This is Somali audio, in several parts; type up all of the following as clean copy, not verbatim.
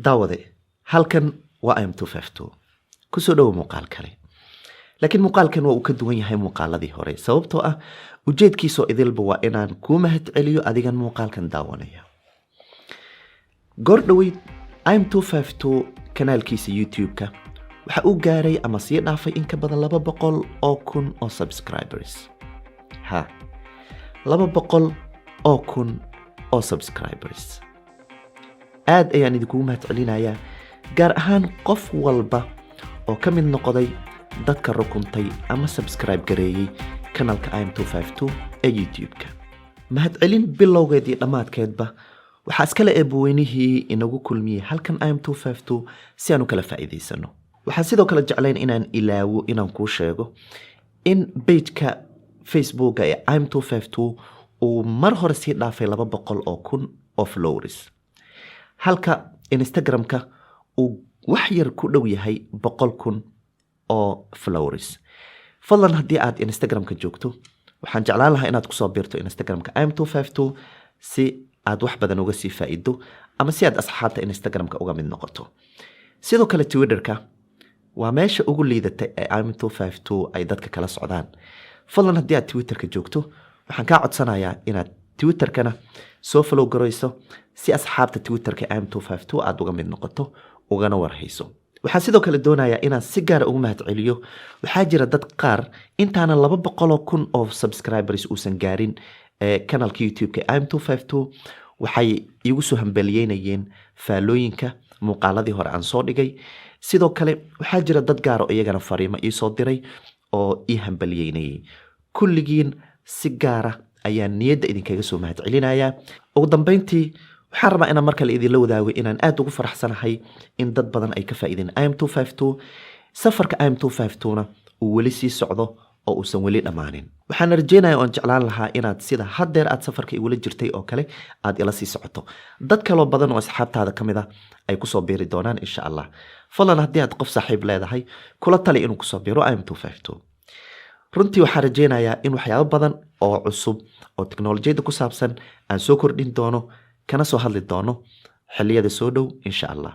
daawade halkan waa im252 kusoo dhawo muuqaal kale laakiin muuqaalkan waa uu ka duwan yahay muuqaaladii hore sababtoo ah ujeedkiisu idilba waa inaan ku mahad celiyo adigan muuqaalkan daawanaya goor dhaweyd im252 kanaalkiisa YouTube-ka waxa uu gaaray ama sii dhaafay in ka badan 200,000 oo subscribers 200,000 oo subscribers aad ayaan idinku mahad celinayaa gaar ahaan qof walba oo ka mid noqday dadka rukuntay ama subscribe gareeyay kanaalka im252 ee YouTube-ka mahad celin bilowgeedii dhamaadkeedba waxa iskala eebweynihii inagu kulmiyay halkan im252 si aanu kala faa'iideysano waxaan sidoo kale jeclayn inaan ilaawo inaan kuu sheego in page-ka Facebook ee im252 uu mar hore sii dhaafay 200,000 oo followers halka Instagram-ka uu wax yar ku dhow yahay 100,000 oo followers fadlan haddii aad Instagram-ka joogto waxaan jeclaan lahaa inaad kusoo biirto Instagram-ka im252 si aad wax badan uga sii faa'iido ama si aad asxaabta Instagram-ka uga mid noqoto sidoo kale Twitter-ka waa meesha ugu liidatay ee im252 ay dadka kala socdaan fadlan haddii aad Twitter-ka joogto waxaan kaa codsanayaa inaad Twitter-kana soo follow garayso si asxaabta Twitter-ka im252 aad uga mid noqoto ugana warhayso waxaan sidoo kale doonayaa inaan si gaar ah ugu mahad celiyo waxaa jira dad qaar intaana 200,000 oo subscribers uusan gaarin kanaalka YouTube-ka im252 waxay igu soo hambaliyeynayeen faalooyinka muuqaaladii hore aan soo dhigay sidoo kale waxaa jira dad gaar ah iyagana fariimo ii soo diray oo ii hambaliyeynayay kulligiin si gaar ah ayaan niyadda idinkaga soo mahad celinayaa ugu dambeyntii waxaan rabaa inaan markale idinla wadaago inaan aad ugu faraxsanahay in dad badan ay ka faa'iideen im252 safarka im252na uu weli sii socdo oo uusan weli dhammaanin waxaan rajeynayaa oon jeclaan lahaa inaad sida haddeer aad safarka igula jirtay oo kale aad ila sii socoto dad kaloo badan oo asxaabtaada ka mid ah ay kusoo biiri doonaan insha allah fadlan haddii aad qof saaxiib leedahay kula tali inuu kusoo biiro im252 runtii waxaan rajeynayaa in waxyaabo badan oo cusub oo teknolojiyadda ku saabsan aan soo kordhin doono kana soo hadli doono xilliyada soo dhow insha allah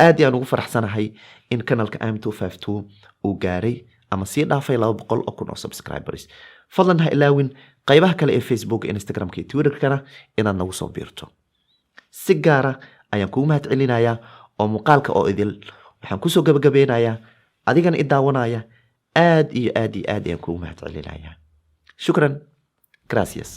aad ayaan ugu faraxsanahay in kanaalka im252 uu gaaray ama sii dhaafay 200,000 oo subscribers fadlan ha ilaawin qaybaha kale ee Facebook Instagram-ka iyo Twitter-kana inaad nagu soo biirto si gaara ayaan kugu mahad celinayaa oo muuqaalka oo idil waxaan kusoo gabagabeynayaa adigana i daawanaya aad iyo aad ayaan kugu mahad celinayaa shukran gracias